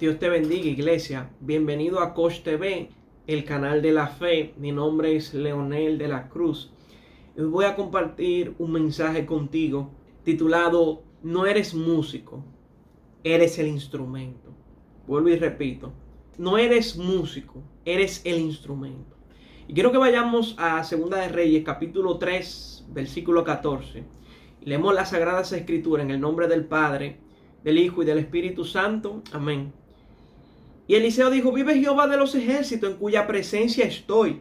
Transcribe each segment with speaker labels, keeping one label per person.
Speaker 1: Dios te bendiga, iglesia. Bienvenido a Coach TV, el canal de la fe. Mi nombre es Leonel de la Cruz. Hoy voy a compartir un mensaje contigo titulado No eres músico, eres el instrumento. Vuelvo y repito, no eres músico, eres el instrumento. Y quiero que vayamos a Segunda de Reyes, capítulo 3, versículo 14. Y leemos las Sagradas Escrituras en el nombre del Padre, del Hijo y del Espíritu Santo. Amén. Y Eliseo dijo: vive Jehová de los ejércitos, en cuya presencia estoy,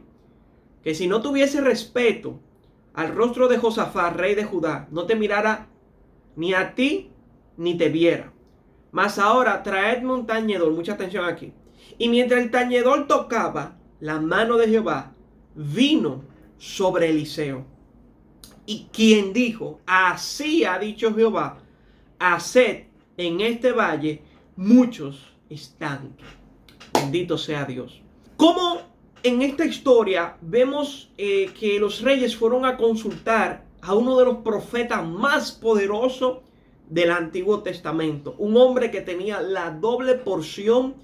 Speaker 1: que si no tuviese respeto al rostro de Josafat, rey de Judá, no te mirara ni a ti ni te viera. Mas ahora traedme un tañedor, mucha atención aquí. Y mientras el tañedor tocaba, la mano de Jehová vino sobre Eliseo. Y quien dijo: así ha dicho Jehová, haced en este valle muchos estanques. Bendito sea Dios. Como en esta historia vemos que los reyes fueron a consultar a uno de los profetas más poderosos del Antiguo Testamento, un hombre que tenía la doble porción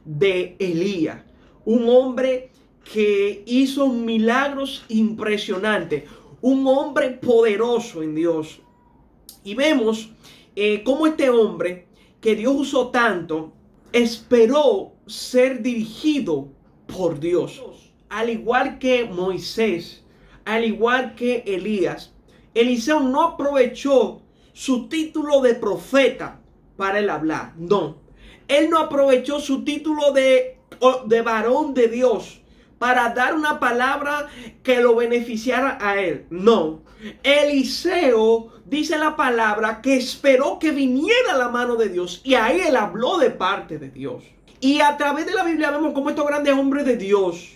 Speaker 1: de Elías, un hombre que hizo milagros impresionantes, un hombre poderoso en Dios. Y vemos cómo este hombre que Dios usó tanto esperó ser dirigido por Dios. Al igual que Moisés, al igual que Elías, Eliseo no aprovechó su título de profeta para el hablar. No, él no aprovechó su título de varón de Dios para dar una palabra que lo beneficiara a él. No, Eliseo dice la palabra que esperó que viniera la mano de Dios, y ahí él habló de parte de Dios. Y a través de la Biblia vemos cómo estos grandes hombres de Dios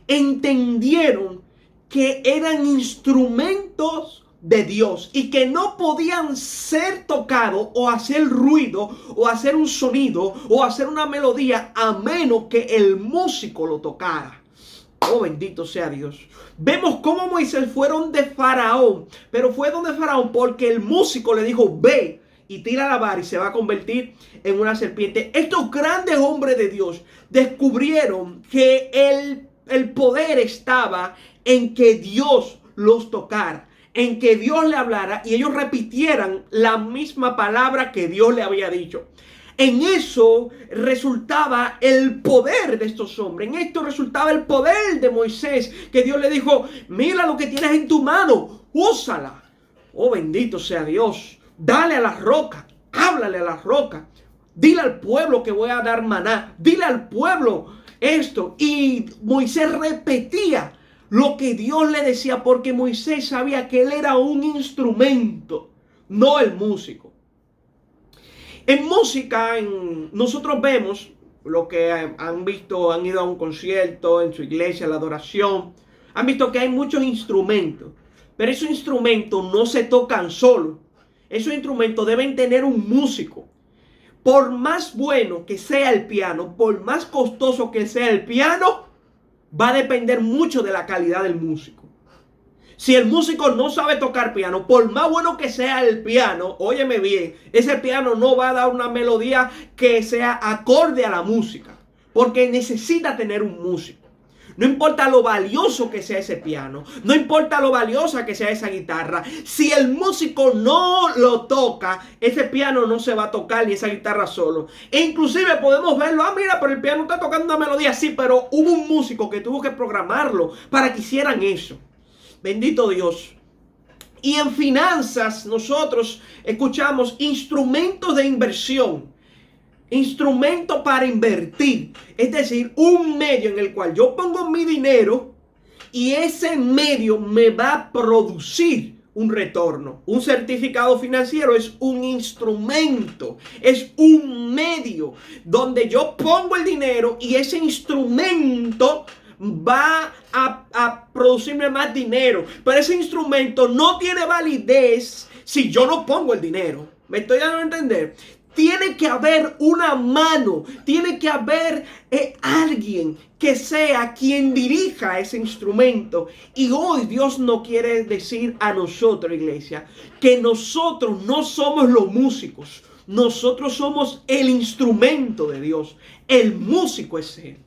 Speaker 1: entendieron que eran instrumentos de Dios y que no podían ser tocados o hacer ruido o hacer un sonido o hacer una melodía a menos que el músico lo tocara. Oh, bendito sea Dios. Vemos cómo Moisés fue donde Faraón, pero fue donde Faraón porque el músico le dijo: ve y tira la vara y se va a convertir en una serpiente. Estos grandes hombres de Dios descubrieron que el poder estaba en que Dios los tocara, en que Dios le hablara y ellos repitieran la misma palabra que Dios le había dicho. En eso resultaba el poder de estos hombres. En esto resultaba el poder de Moisés, que Dios le dijo: mira lo que tienes en tu mano, úsala. Oh, bendito sea Dios. Dale a la roca, háblale a la roca. Dile al pueblo que voy a dar maná. Dile al pueblo esto. Y Moisés repetía lo que Dios le decía, porque Moisés sabía que él era un instrumento, no el músico. En música, nosotros vemos lo que han visto, han ido a un concierto en su iglesia, la adoración, han visto que hay muchos instrumentos, pero esos instrumentos no se tocan solos. Esos instrumentos deben tener un músico. Por más bueno que sea el piano, por más costoso que sea el piano, va a depender mucho de la calidad del músico. Si el músico no sabe tocar piano, por más bueno que sea el piano, óyeme bien, ese piano no va a dar una melodía que sea acorde a la música, porque necesita tener un músico. No importa lo valioso que sea ese piano, no importa lo valiosa que sea esa guitarra, si el músico no lo toca, ese piano no se va a tocar ni esa guitarra solo. E inclusive podemos verlo: mira, pero el piano está tocando una melodía, sí, pero hubo un músico que tuvo que programarlo para que hicieran eso. Bendito Dios. Y en finanzas nosotros escuchamos instrumentos de inversión, instrumento para invertir, es decir, un medio en el cual yo pongo mi dinero y ese medio me va a producir un retorno. Un certificado financiero es un instrumento, es un medio donde yo pongo el dinero y ese instrumento va a producirme más dinero. Pero ese instrumento no tiene validez si yo no pongo el dinero. ¿Me estoy dando a entender? Tiene que haber una mano, tiene que haber alguien que sea quien dirija ese instrumento. Y hoy Dios no quiere decir a nosotros, iglesia, que nosotros no somos los músicos. Nosotros somos el instrumento de Dios. El músico es Él.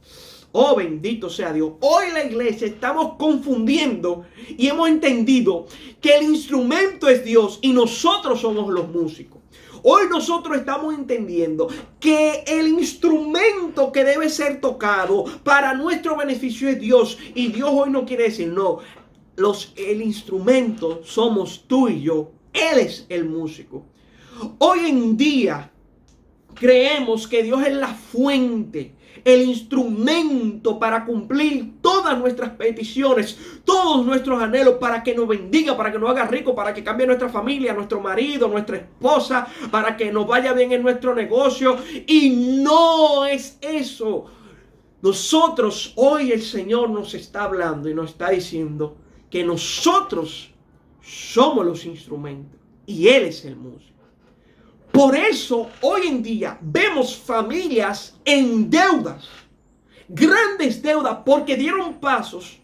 Speaker 1: Oh, bendito sea Dios. Hoy en la iglesia estamos confundiendo y hemos entendido que el instrumento es Dios y nosotros somos los músicos. Hoy nosotros estamos entendiendo que el instrumento que debe ser tocado para nuestro beneficio es Dios. Y Dios hoy no quiere decir, no, el instrumento somos tú y yo. Él es el músico. Hoy en día creemos que Dios es la fuente, el instrumento para cumplir todas nuestras peticiones, todos nuestros anhelos, para que nos bendiga, para que nos haga rico, para que cambie nuestra familia, nuestro marido, nuestra esposa, para que nos vaya bien en nuestro negocio. Y no es eso. Nosotros, hoy el Señor nos está hablando y nos está diciendo que nosotros somos los instrumentos y Él es el músico. Por eso hoy en día vemos familias en deudas, grandes deudas, porque dieron pasos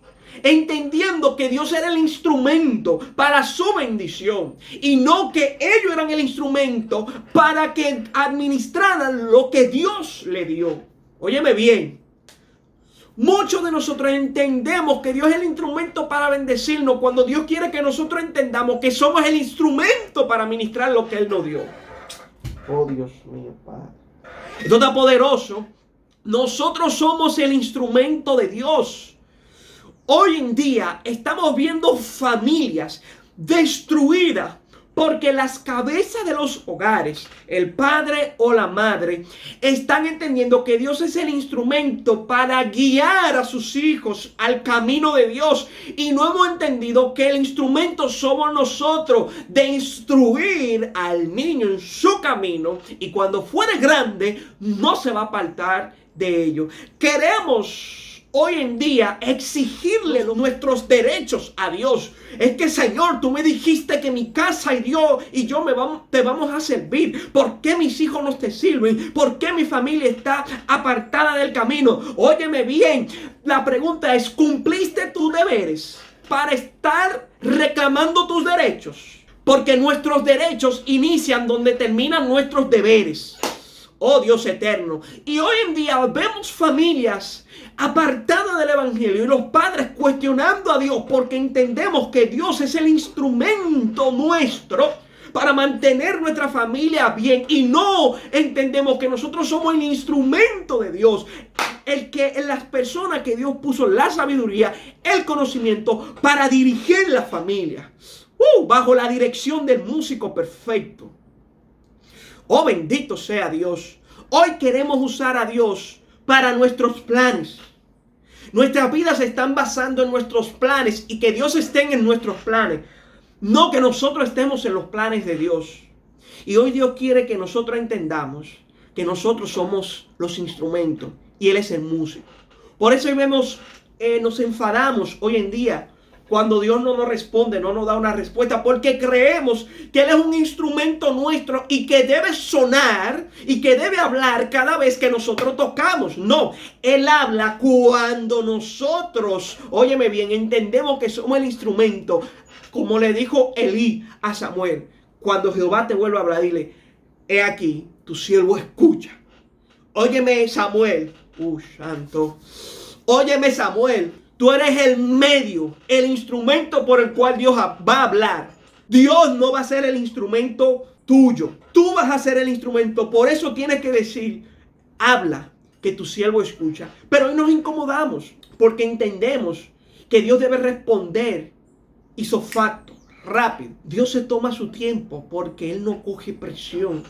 Speaker 1: entendiendo que Dios era el instrumento para su bendición y no que ellos eran el instrumento para que administraran lo que Dios le dio. Óyeme bien. Muchos de nosotros entendemos que Dios es el instrumento para bendecirnos cuando Dios quiere que nosotros entendamos que somos el instrumento para administrar lo que Él nos dio. Oh, Dios mío, Padre. Esto está poderoso. Nosotros somos el instrumento de Dios. Hoy en día estamos viendo familias destruidas porque las cabezas de los hogares, el padre o la madre, están entendiendo que Dios es el instrumento para guiar a sus hijos al camino de Dios. Y no hemos entendido que el instrumento somos nosotros de instruir al niño en su camino. Y cuando fuere grande, no se va a apartar de ello. Queremos hoy en día exigirle nuestros derechos a Dios. Es que, Señor, tú me dijiste que mi casa y yo te vamos a servir. ¿Por qué mis hijos no te sirven? ¿Por qué mi familia está apartada del camino? Óyeme bien, la pregunta es, ¿cumpliste tus deberes para estar reclamando tus derechos? Porque nuestros derechos inician donde terminan nuestros deberes. Oh, Dios eterno. Y hoy en día vemos familias apartadas del evangelio y los padres cuestionando a Dios porque entendemos que Dios es el instrumento nuestro para mantener nuestra familia bien y no entendemos que nosotros somos el instrumento de Dios, las personas que Dios puso la sabiduría, el conocimiento para dirigir la familia bajo la dirección del músico perfecto. Oh, bendito sea Dios. Hoy queremos usar a Dios para nuestros planes. Nuestras vidas se están basando en nuestros planes y que Dios esté en nuestros planes. No que nosotros estemos en los planes de Dios. Y hoy Dios quiere que nosotros entendamos que nosotros somos los instrumentos y Él es el músico. Por eso hoy nos enfadamos hoy en día cuando Dios no nos responde, no nos da una respuesta, porque creemos que Él es un instrumento nuestro y que debe sonar y que debe hablar cada vez que nosotros tocamos. No, Él habla cuando nosotros, óyeme bien, entendemos que somos el instrumento. Como le dijo Elí a Samuel, cuando Jehová te vuelva a hablar, dile, he aquí, tu siervo escucha. Óyeme, Samuel, santo. Óyeme, Samuel. Tú eres el medio, el instrumento por el cual Dios va a hablar. Dios no va a ser el instrumento tuyo. Tú vas a ser el instrumento. Por eso tienes que decir, habla, que tu siervo escucha. Pero hoy nos incomodamos porque entendemos que Dios debe responder isofacto, rápido. Dios se toma su tiempo porque Él no coge presión.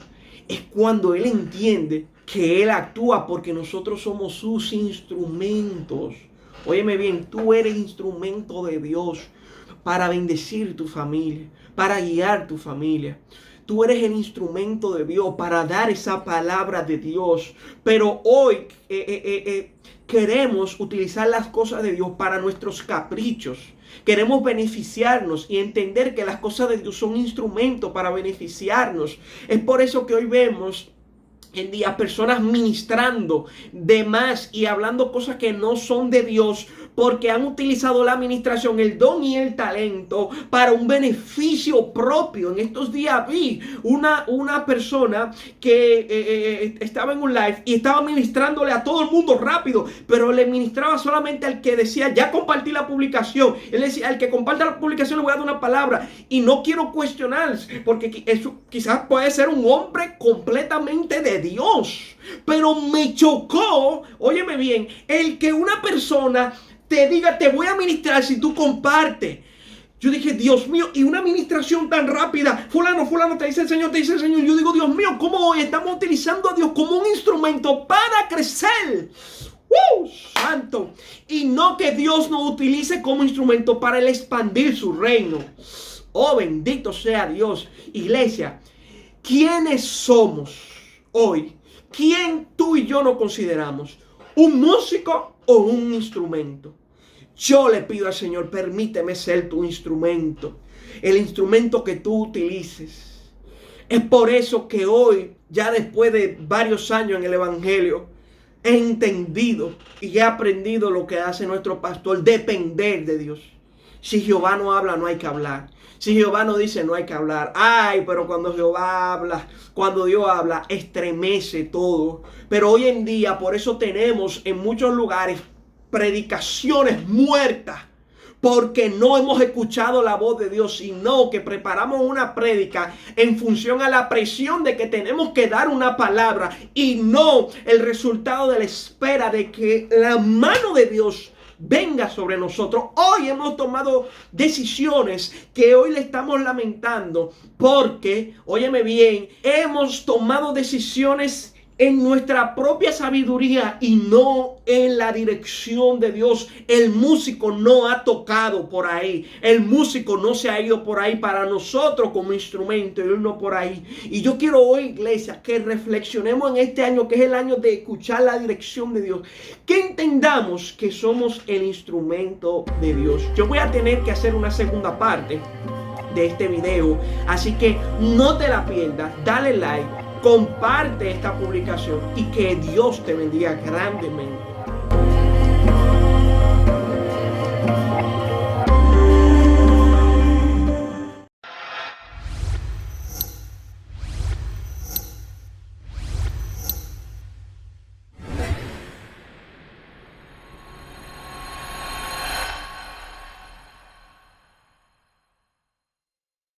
Speaker 1: Es cuando Él entiende que Él actúa porque nosotros somos sus instrumentos. Óyeme bien, tú eres instrumento de Dios para bendecir tu familia, para guiar tu familia. Tú eres el instrumento de Dios para dar esa palabra de Dios. Pero hoy queremos utilizar las cosas de Dios para nuestros caprichos. Queremos beneficiarnos y entender que las cosas de Dios son instrumentos para beneficiarnos. Es por eso que hoy vemos en día personas ministrando de más y hablando cosas que no son de Dios porque han utilizado la administración, el don y el talento para un beneficio propio. En estos días vi una persona que estaba en un live y estaba ministrándole a todo el mundo rápido, pero le ministraba solamente al que decía, ya compartí la publicación. Él decía, al que comparta la publicación le voy a dar una palabra. Y no quiero cuestionar, porque eso quizás puede ser un hombre completamente de Dios. Pero me chocó, óyeme bien, el que una persona te diga, te voy a ministrar si tú compartes. Yo dije, Dios mío, y una administración tan rápida. Fulano, te dice el Señor, te dice el Señor. Yo digo, Dios mío, ¿cómo hoy estamos utilizando a Dios como un instrumento para crecer? Santo. Y no que Dios nos utilice como instrumento para el expandir su reino. Oh, bendito sea Dios. Iglesia, ¿quiénes somos hoy? ¿Quién tú y yo nos consideramos? ¿Un músico o un instrumento? Yo le pido al Señor, permíteme ser tu instrumento, el instrumento que tú utilices. Es por eso que hoy, ya después de varios años en el Evangelio, he entendido y he aprendido lo que hace nuestro pastor, depender de Dios. Si Jehová no habla, no hay que hablar. Si Jehová no dice, no hay que hablar. Ay, pero cuando Jehová habla, cuando Dios habla, estremece todo. Pero hoy en día, por eso tenemos en muchos lugares predicaciones muertas, porque no hemos escuchado la voz de Dios, sino que preparamos una prédica en función a la presión de que tenemos que dar una palabra y no el resultado de la espera de que la mano de Dios venga sobre nosotros. Hoy hemos tomado decisiones que hoy le estamos lamentando porque, óyeme bien, hemos tomado decisiones en nuestra propia sabiduría y no en la dirección de Dios. El músico no ha tocado por ahí. El músico no se ha ido por ahí para nosotros como instrumento, y no por ahí. Y yo quiero hoy, iglesia, que reflexionemos en este año, que es el año de escuchar la dirección de Dios. Que entendamos que somos el instrumento de Dios. Yo voy a tener que hacer una segunda parte de este video, así que no te la pierdas. Dale like, comparte esta publicación y que Dios te bendiga grandemente.